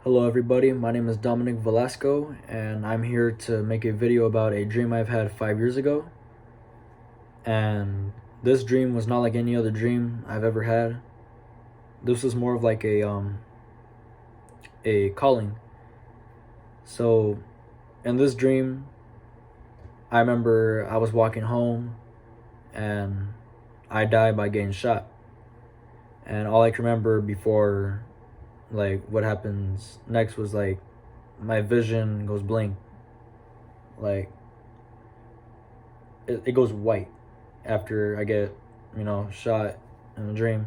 Hello everybody, my name is Dominic Velasco and I'm here to make a video about a dream I've had 5 years ago. And this dream was not like any other dream I've ever had. This was more of like a calling. So in this dream, I remember I was walking home and I died by getting shot. And all I can remember before like what happens next was like my vision goes blank, like it goes white after I get shot in a dream.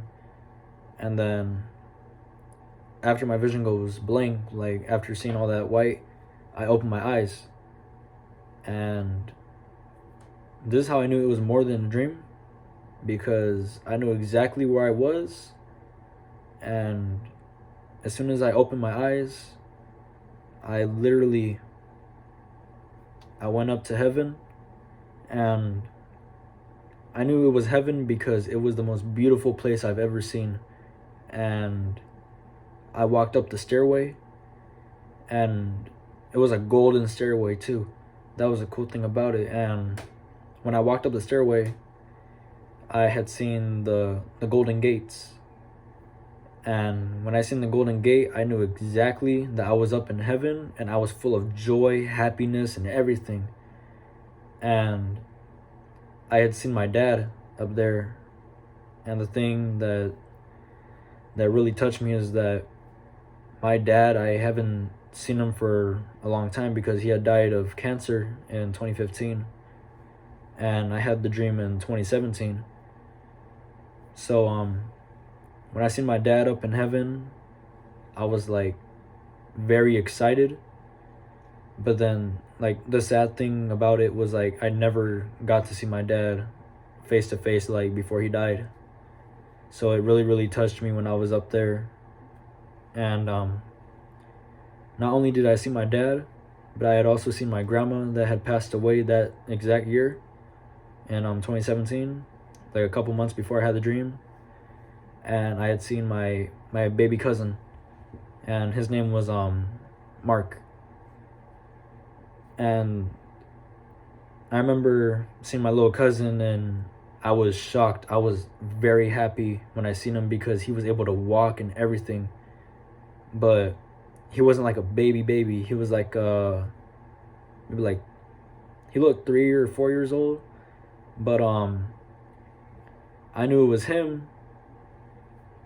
And then after my vision goes blank, like after seeing all that white, I open my eyes, and this is how I knew it was more than a dream, because I knew exactly where I was. And as soon as I opened my eyes, I went up to heaven, and I knew it was heaven because it was the most beautiful place I've ever seen. And I walked up the stairway, and it was a golden stairway too. That was a cool thing about it. And when I walked up the stairway, I had seen the golden gates. And when I seen the golden gate, I knew exactly that I was up in heaven, and I was full of joy, happiness, and everything. And I had seen my dad up there. And the thing that really touched me is that my dad, I haven't seen him for a long time because he had died of cancer in 2015. And I had the dream in 2017. So when I seen my dad up in heaven, I was like very excited. But then like the sad thing about it was like I never got to see my dad face to face like before he died. So it really touched me when I was up there. And not only did I see my dad, but I had also seen my grandma that had passed away that exact year in 2017, like a couple months before I had the dream. And I had seen my baby cousin, and his name was Mark. And I remember seeing my little cousin, and I was shocked. I was very happy when I seen him because he was able to walk and everything. But he wasn't like a baby. He was like maybe like, he looked 3 or 4 years old. But I knew it was him,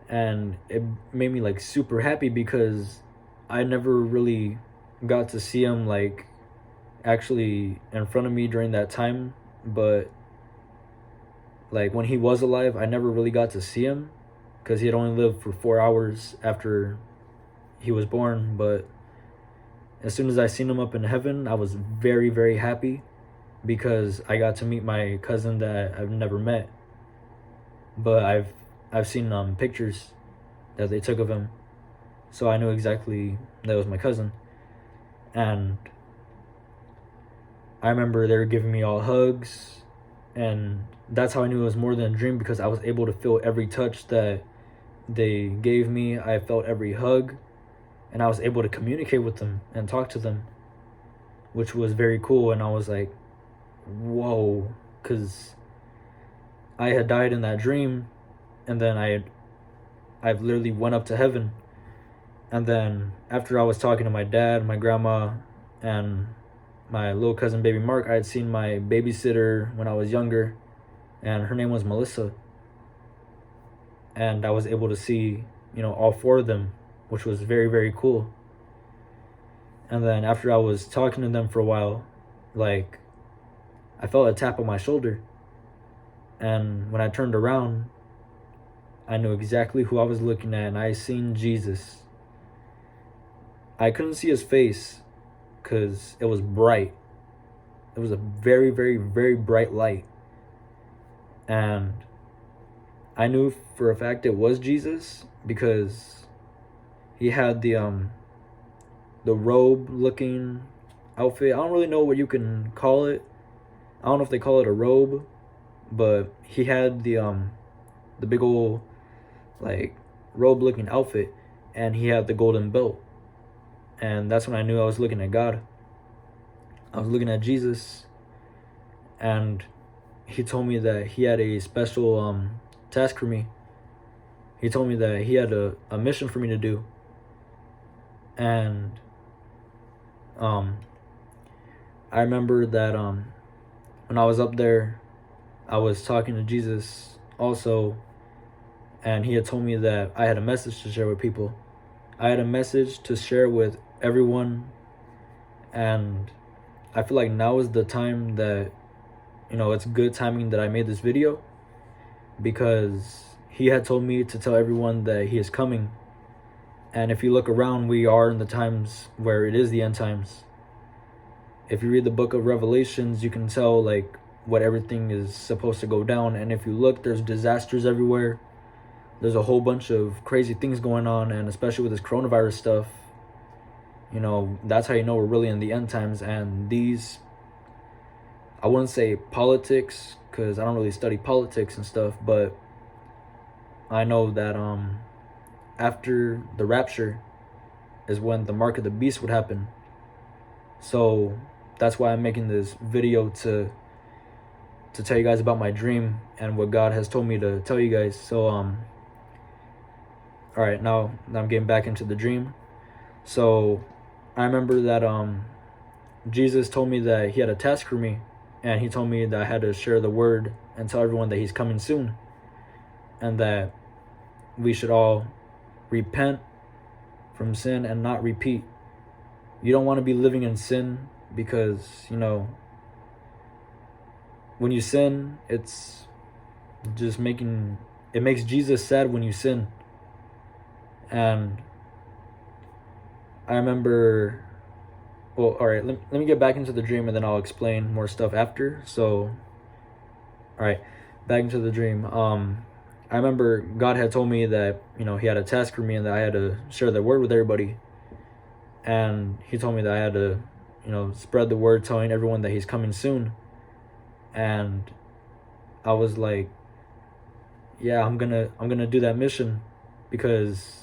and it made me like super happy because I never really got to see him like actually in front of me during that time. But like when he was alive, I never really got to see him because he had only lived for 4 hours after he was born. But as soon as I seen him up in heaven, I was very happy because I got to meet my cousin that I've never met. But I've seen pictures that they took of him, so I knew exactly that was my cousin. And I remember they were giving me all hugs, and that's how I knew it was more than a dream, because I was able to feel every touch that they gave me. I felt every hug, and I was able to communicate with them and talk to them, which was very cool. And I was like, whoa, because I had died in that dream, and then I've literally went up to heaven. And then after I was talking to my dad, my grandma, and my little cousin baby Mark, I had seen my babysitter when I was younger, and her name was Melissa. And I was able to see all 4 of them, which was very cool. And then after I was talking to them for a while, like I felt a tap on my shoulder. And when I turned around, I knew exactly who I was looking at, and I seen Jesus. I couldn't see his face because it was bright. It was a very bright light. And I knew for a fact it was Jesus because he had the robe looking outfit. I don't really know what you can call it. I don't know if they call it a robe, but he had the big old like robe looking outfit, and he had the golden belt. And that's when I knew I was looking at God. I was looking at Jesus, and he told me that he had a special task for me. He told me that he had a mission for me to do. And I remember that when I was up there, I was talking to Jesus also, and he had told me that I had a message to share with people. I had a message to share with everyone, and I feel like now is the time that, it's good timing that I made this video, because he had told me to tell everyone that he is coming. And if you look around, we are in the times where it is the end times. If you read the book of Revelations, you can tell like what everything is supposed to go down. And if you look, there's disasters everywhere. There's a whole bunch of crazy things going on, and especially with this coronavirus stuff, that's how you know we're really in the end times. And these, I wouldn't say politics, because I don't really study politics and stuff, but I know that after the rapture is when the mark of the beast would happen. So that's why I'm making this video, to tell you guys about my dream and what God has told me to tell you guys. So all right, now I'm getting back into the dream. So I remember that Jesus told me that he had a task for me, and he told me that I had to share the word and tell everyone that he's coming soon, and that we should all repent from sin and not repeat. You don't want to be living in sin, because when you sin, it's just it makes Jesus sad when you sin. And I remember, well, all right, let me get back into the dream, and then I'll explain more stuff after. So all right, back into the dream. I remember God had told me that he had a task for me, and that I had to share the word with everybody. And he told me that I had to spread the word, telling everyone that he's coming soon. And I was like, yeah, I'm gonna do that mission, because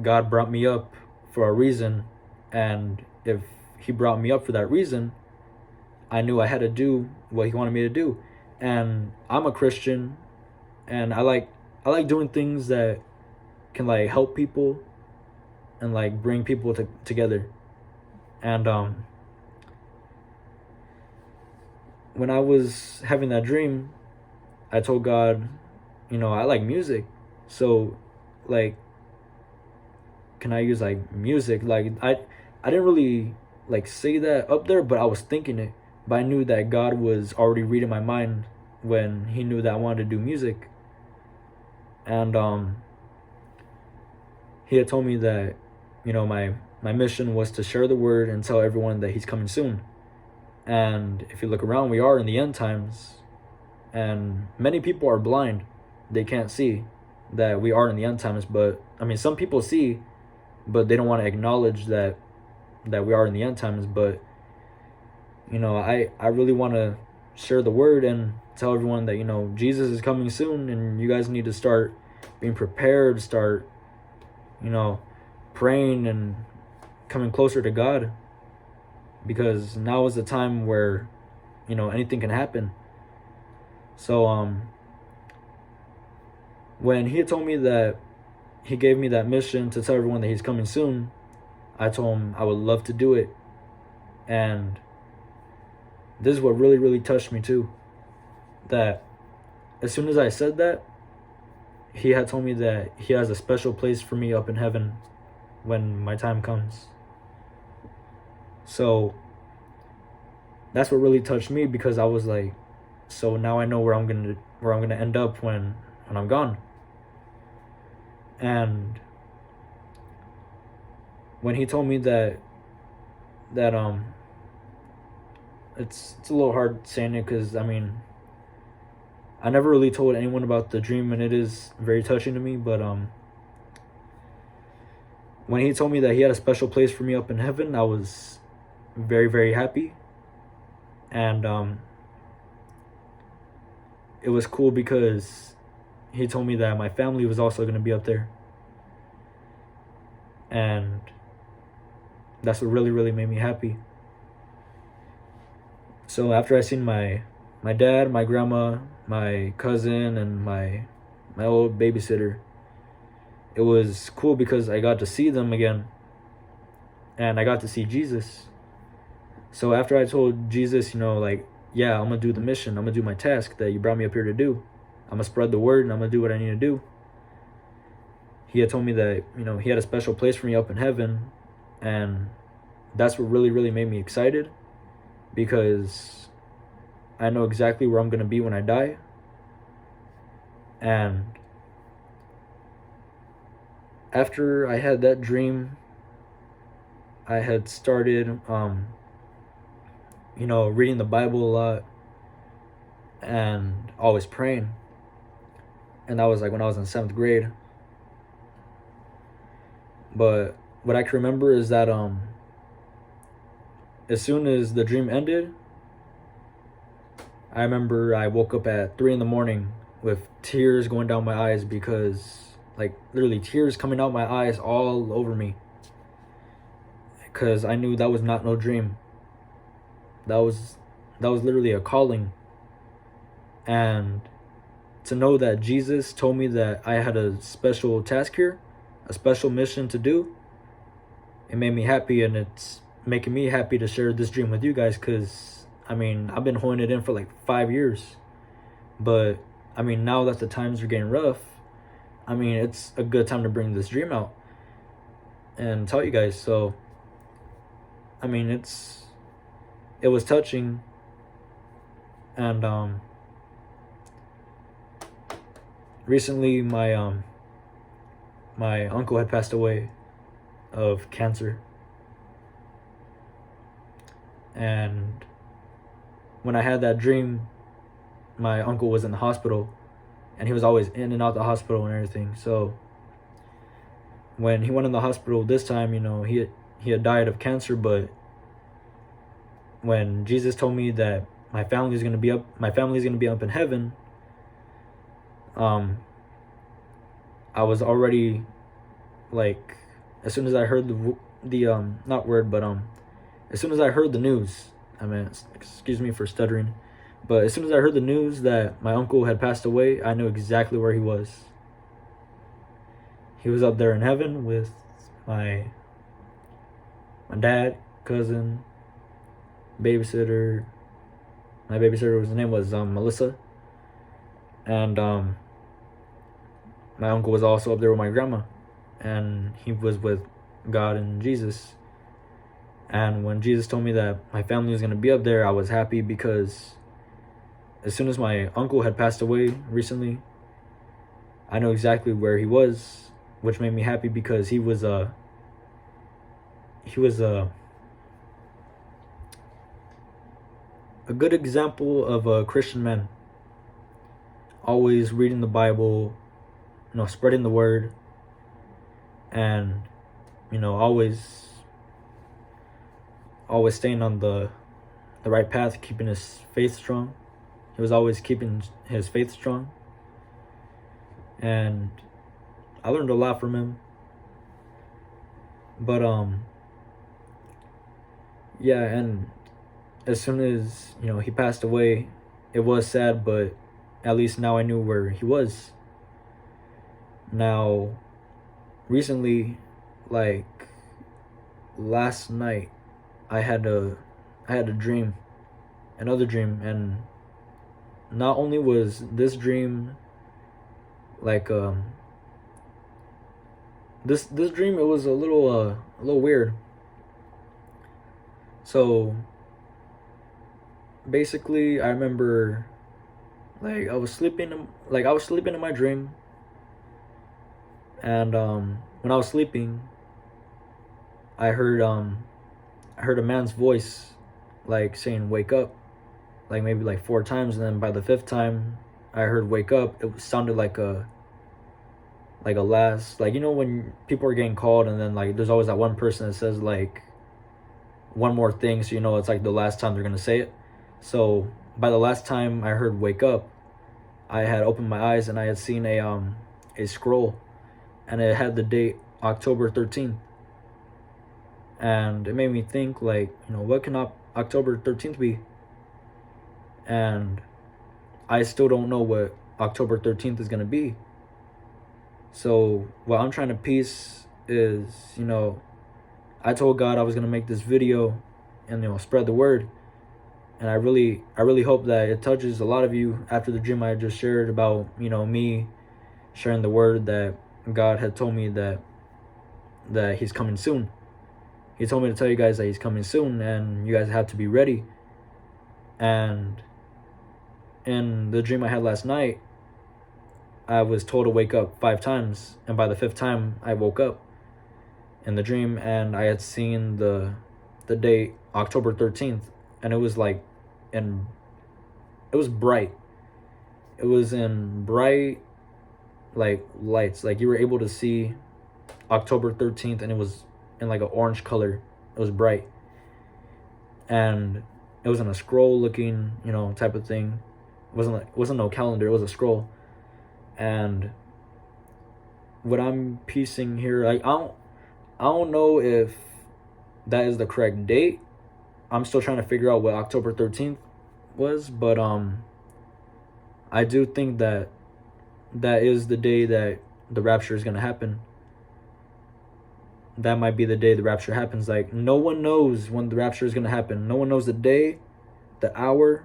God brought me up for a reason, and if he brought me up for that reason, I knew I had to do what he wanted me to do. And I'm a Christian, and I like doing things that can like help people and like bring people together. And when I was having that dream, I told God, I like music, so like, can I use like music? Like I didn't really like say that up there, but I was thinking it. But I knew that God was already reading my mind when he knew that I wanted to do music. And he had told me that my mission was to share the word and tell everyone that he's coming soon. And if you look around, we are in the end times, and many people are blind. They can't see that we are in the end times. But I mean, some people see, but they don't want to acknowledge that we are in the end times. But I really want to share the word and tell everyone that Jesus is coming soon, and you guys need to start being prepared, start praying and coming closer to God, because now is the time where anything can happen. So when he told me that he gave me that mission to tell everyone that he's coming soon, I told him I would love to do it. And this is what really, really touched me too, that as soon as I said that, he had told me that he has a special place for me up in heaven when my time comes. So that's what really touched me, because I was like, so now I know where I'm gonna end up when I'm gone. And when he told me that it's a little hard saying it, because I mean, I never really told anyone about the dream, and it is very touching to me. But when he told me that he had a special place for me up in heaven, I was very, very happy. And it was cool because he told me that my family was also going to be up there. And That's what really, really made me happy. So after I seen my dad, my grandma, my cousin, and my old babysitter, it was cool because I got to see them again, and I got to see Jesus. So after I told Jesus, like, yeah, I'm gonna do the mission, I'm gonna do my task that you brought me up here to do. I'm gonna spread the word and I'm gonna do what I need to do. He had told me that, he had a special place for me up in heaven, and that's what really, really made me excited, because I know exactly where I'm gonna be when I die. And after I had that dream, I had started, reading the Bible a lot and always praying. And that was like when I was in 7th grade. But what I can remember is that as soon as the dream ended, I remember I woke up at 3 in the morning with tears going down my eyes, because like literally tears coming out my eyes all over me, because I knew that was not no dream. That was literally a calling. And to know that Jesus told me that I had a special task here, a special mission to do, it made me happy, and it's making me happy to share this dream with you guys, because I've been holding it in for like 5 years. But now that the times are getting rough, it's a good time to bring this dream out and tell you guys. So it was touching. And recently my uncle had passed away of cancer. And when I had that dream, my uncle was in the hospital, and he was always in and out the hospital and everything. So when he went in the hospital this time, he had died of cancer. But when Jesus told me that my family is gonna be up in heaven, I was already, like, as soon as I heard as soon as I heard the news, excuse me for stuttering, but as soon as I heard the news that my uncle had passed away, I knew exactly where he was. He was up there in heaven with my dad, cousin, babysitter. My babysitter, his name was Melissa. And my uncle was also up there with my grandma, and he was with God and Jesus. And when Jesus told me that my family was going to be up there, I was happy, because as soon as my uncle had passed away recently, I know exactly where he was, which made me happy, because he was a good example of a Christian man, always reading the Bible, spreading the word, and always staying on the right path, keeping his faith strong. He was always keeping his faith strong, and I learned a lot from him. But yeah, and as soon as he passed away, it was sad, but at least now I knew where he was. Now, recently, like last night, I had a dream, another dream, and not only was this dream like this dream, it was a little weird. So basically, I remember, like, I was sleeping in my dream, and when I was sleeping, I heard a man's voice, like, saying "wake up," like maybe like 4 times, and then by the 5th time I heard "wake up," it sounded like a last, like, when people are getting called, and then like there's always that one person that says like one more thing, so it's like the last time they're gonna say it. So by the last time I heard "wake up," I had opened my eyes, and I had seen a scroll, and it had the date October 13th. And it made me think, like, what can October 13th be? And I still don't know what October 13th is going to be. So what I'm trying to piece is, I told God I was going to make this video and, spread the word. And I really hope that it touches a lot of you after the dream I just shared about, me sharing the word that God had told me that he's coming soon. He told me to tell you guys that he's coming soon, and you guys have to be ready. And in the dream I had last night, I was told to wake up 5 times, and by the 5th time I woke up in the dream, and I had seen the date October 13th, and it was like it was bright. It was in bright, like, lights. Like, you were able to see October 13th, and it was in like an orange color. It was bright, and it was in a scroll looking, type of thing. It wasn't no calendar. It was a scroll. And what I'm piecing here, like, I don't know if that is the correct date. I'm still trying to figure out what October 13th was, but I do think that is the day that the rapture is going to happen. That might be the day the rapture happens. Like, no one knows when the rapture is going to happen. No one knows the day, the hour.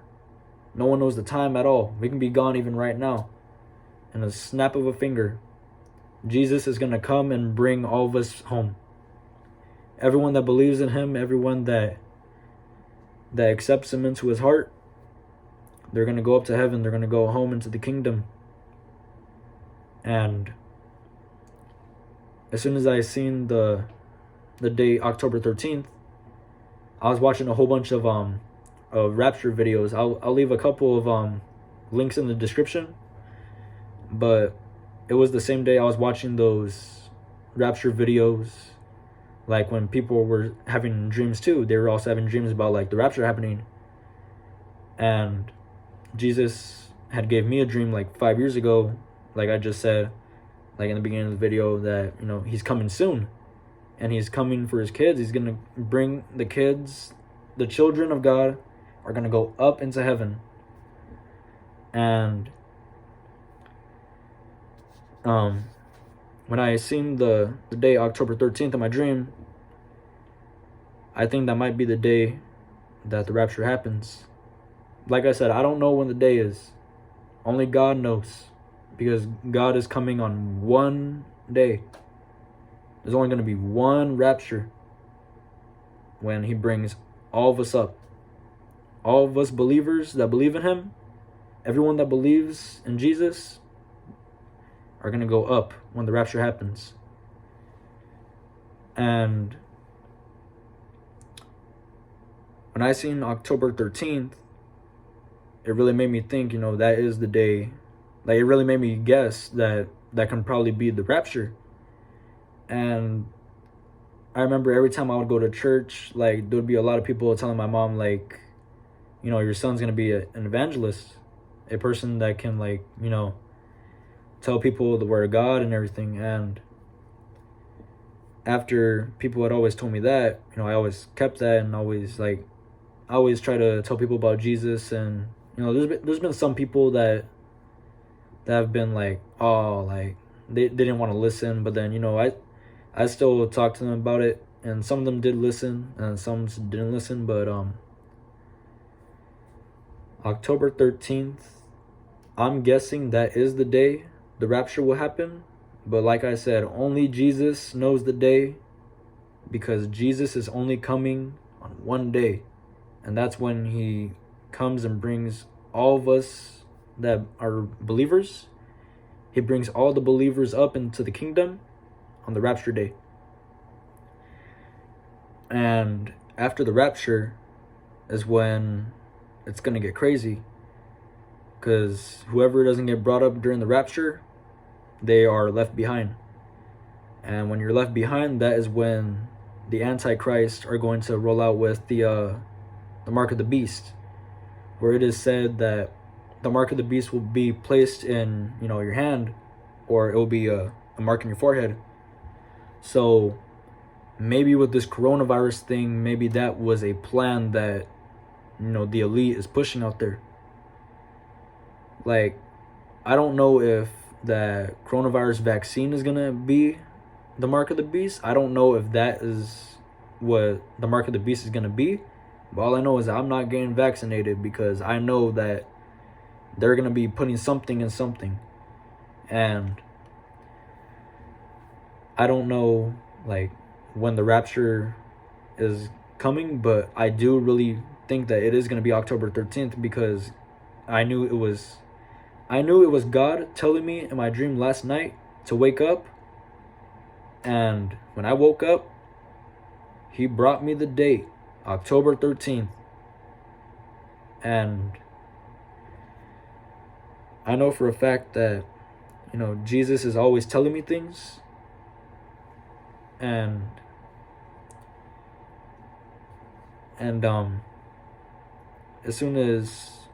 No one knows the time at all. We can be gone even right now. In a snap of a finger, Jesus is going to come and bring all of us home. Everyone that believes in him, everyone that accepts him into his heart, they're going to go up to heaven. They're going to go home into the kingdom. And as soon as I seen the date October 13th, I was watching a whole bunch of rapture videos. I'll leave a couple of links in the description. But it was the same day I was watching those rapture videos. Like, when people were having dreams too, they were also having dreams about, like, the rapture happening. And Jesus had gave me a dream like 5 years ago, like I just said, like in the beginning of the video, that he's coming soon, and he's coming for his kids. He's gonna bring the kids, the children of God are gonna go up into heaven. And when I seen the day October 13th in my dream, I think that might be the day that the rapture happens. Like I said, I don't know when the day is. Only God knows, because God is coming on one day. There's only going to be one rapture, when he brings all of us up. All of us believers that believe in him, everyone that believes in Jesus, are going to go up when the rapture happens. And when I seen October 13th, it really made me think, that is the day. Like, it really made me guess that can probably be the rapture. And I remember every time I would go to church, like, there would be a lot of people telling my mom, like, your son's going to be an evangelist, a person that can, like, tell people the word of God and everything. And after people had always told me that, I always kept that, and I always try to tell people about Jesus. And there's been some people that have been like, oh, like, they didn't want to listen, but then I still talk to them about it, and some of them did listen and some didn't listen. But October 13th, I'm guessing that is the day the rapture will happen. But like I said, only Jesus knows the day, because Jesus is only coming on one day, and that's when he comes and brings all of us that are believers. He brings all the believers up into the kingdom on the rapture day. And after the rapture is when it's going to get crazy, because whoever doesn't get brought up during the rapture, they are left behind. And when you're left behind, that is when the Antichrist are going to roll out with the mark of the beast, where it is said that the mark of the beast will be placed in your hand, or it will be a mark in your forehead. So maybe with this coronavirus thing, maybe that was a plan that, the elite is pushing out there. Like, I don't know if that coronavirus vaccine is gonna be the mark of the beast. I don't know if that is what the mark of the beast is gonna be. But all I know is I'm not getting vaccinated because I know that they're gonna be putting something in something. And I don't know like when the rapture is coming, but I do really think that it is gonna be October 13th because I knew it was God telling me in my dream last night to wake up. And when I woke up, he brought me the date, October 13th. And I know for a fact that, Jesus is always telling me things. And as soon as,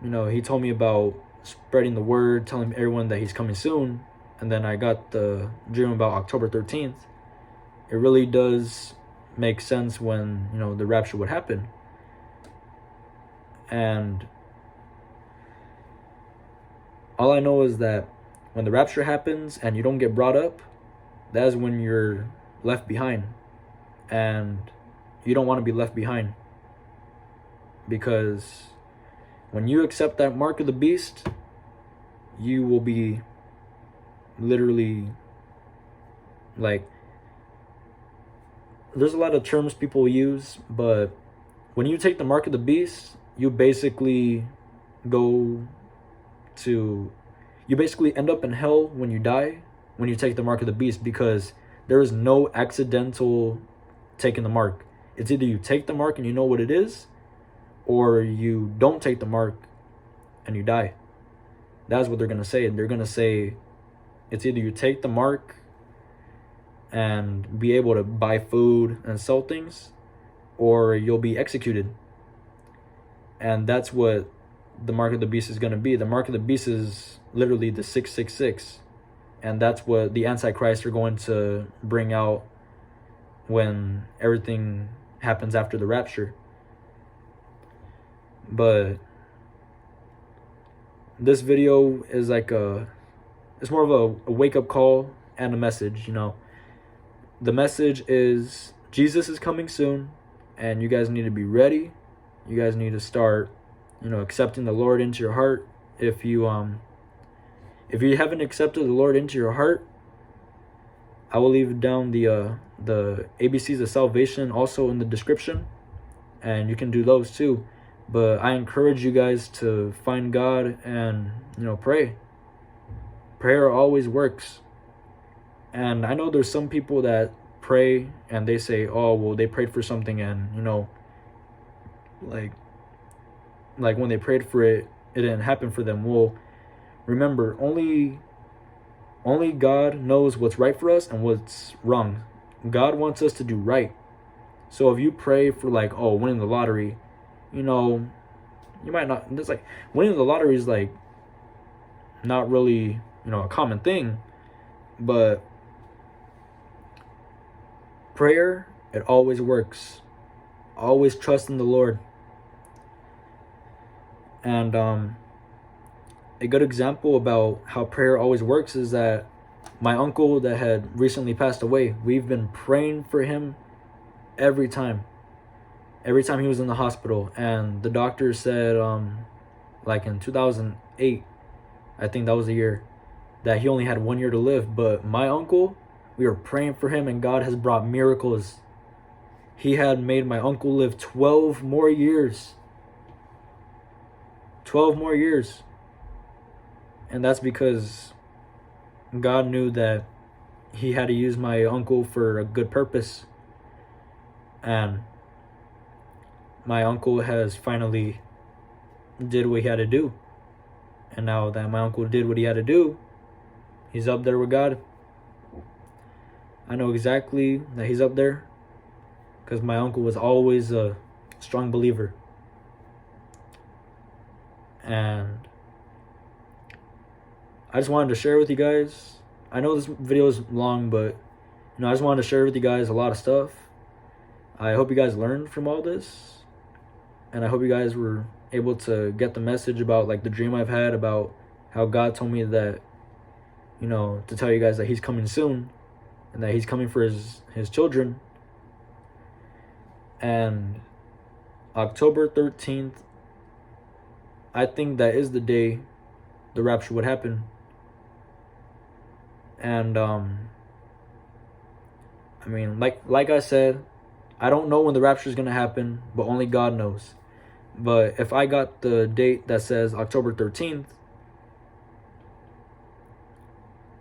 he told me about spreading the word, telling everyone that he's coming soon, and then I got the dream about October 13th, it really does make sense when, the rapture would happen. And all I know is that when the rapture happens and you don't get brought up, that is when you're left behind. And you don't want to be left behind. Because when you accept that mark of the beast, you will be literally like, there's a lot of terms people use, but when you take the mark of the beast, you basically end up in hell when you die, when you take the mark of the beast, because there is no accidental taking the mark. It's either you take the mark and you know what it is, or you don't take the mark and you die. That's what they're going to say. They're going to say it's either you take the mark and be able to buy food and sell things, or you'll be executed. And that's what the mark of the beast is going to be. The mark of the beast is literally the 666. And that's what the Antichrist are going to bring out when everything happens after the rapture. But this video is like it's more of a wake-up call and a message, The message is Jesus is coming soon, and you guys need to be ready. You guys need to start, accepting the Lord into your heart. If you haven't accepted the Lord into your heart, I will leave down the ABCs of salvation also in the description, and you can do those too. But I encourage you guys to find God and, pray. Prayer always works. And I know there's some people that pray and they say, oh, well, they prayed for something and, like when they prayed for it, it didn't happen for them. Well, remember, only God knows what's right for us and what's wrong. God wants us to do right. So if you pray for winning the lottery, you might not. It's like winning the lottery is not really a common thing, but prayer, it always works. Always trust in the Lord. And a good example about how prayer always works is that my uncle that had recently passed away, we've been praying for him every time he was in the hospital. And the doctor said in 2008, I think that was the year, that he only had 1 year to live. But my uncle, we were praying for him and God has brought miracles. He had made my uncle live 12 more years. 12 more years. And that's because God knew that he had to use my uncle for a good purpose. And my uncle has finally did what he had to do. And now that my uncle did what he had to do, he's up there with God. I know exactly that he's up there because my uncle was always a strong believer. And I just wanted to share with you guys. I know this video is long, but I just wanted to share with you guys a lot of stuff. I hope you guys learned from all this, and I hope you guys were able to get the message about like the dream I've had about how God told me that, to tell you guys that he's coming soon and that he's coming for his children. And October 13th, I think that is the day the rapture would happen. And I mean, like I said, I don't know when the rapture is going to happen, but only God knows. But if I got the date that says October 13th,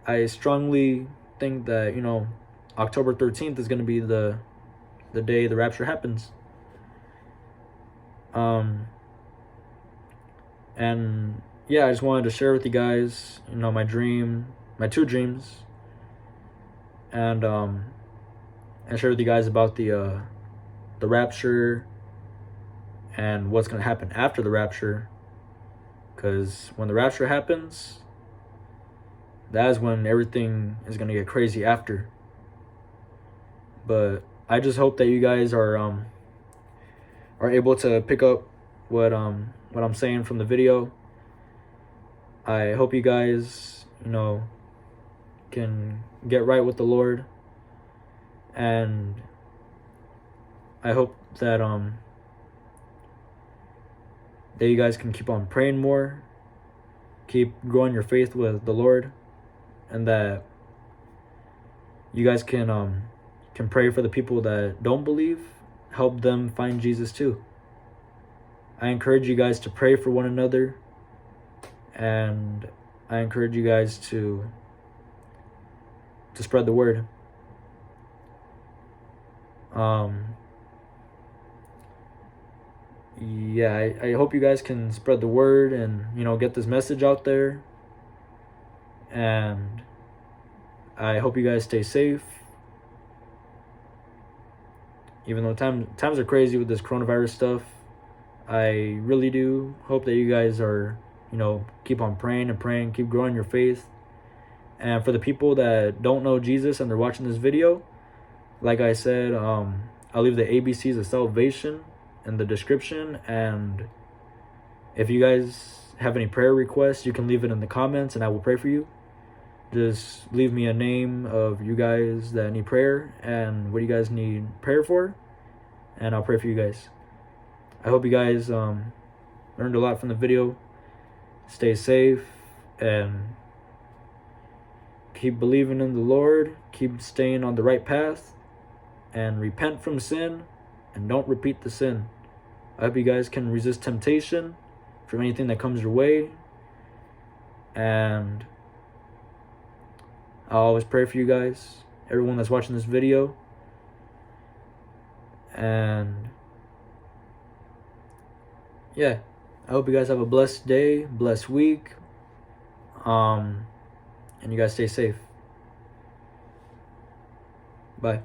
I strongly think that, October 13th is going to be the day the rapture happens. And yeah, I just wanted to share with you guys, my two dreams, and share with you guys about the rapture and what's going to happen after the rapture. Because when the rapture happens, that is when everything is going to get crazy after. But I just hope that you guys are able to pick up what I'm saying from the video. I hope you guys, can get right with the Lord, and I hope that that you guys can keep on praying more, keep growing your faith with the Lord, and that you guys can pray for the people that don't believe, help them find Jesus too. I encourage you guys to pray for one another, and I encourage you guys to spread the word. Yeah, I hope you guys can spread the word and, get this message out there. And I hope you guys stay safe. Even though times are crazy with this coronavirus stuff, I really do hope that you guys are, keep on praying, keep growing your faith. And for the people that don't know Jesus and they're watching this video, like I said, I'll leave the ABCs of salvation in the description. And if you guys have any prayer requests, you can leave it in the comments and I will pray for you. Just leave me a name of you guys that need prayer and what you guys need prayer for, and I'll pray for you guys. I hope you guys learned a lot from the video. Stay safe and keep believing in the Lord. Keep staying on the right path and repent from sin and don't repeat the sin. I hope you guys can resist temptation from anything that comes your way, and I'll always pray for you guys, everyone that's watching this video. And yeah, I hope you guys have a blessed day, blessed week, and you guys stay safe. Bye.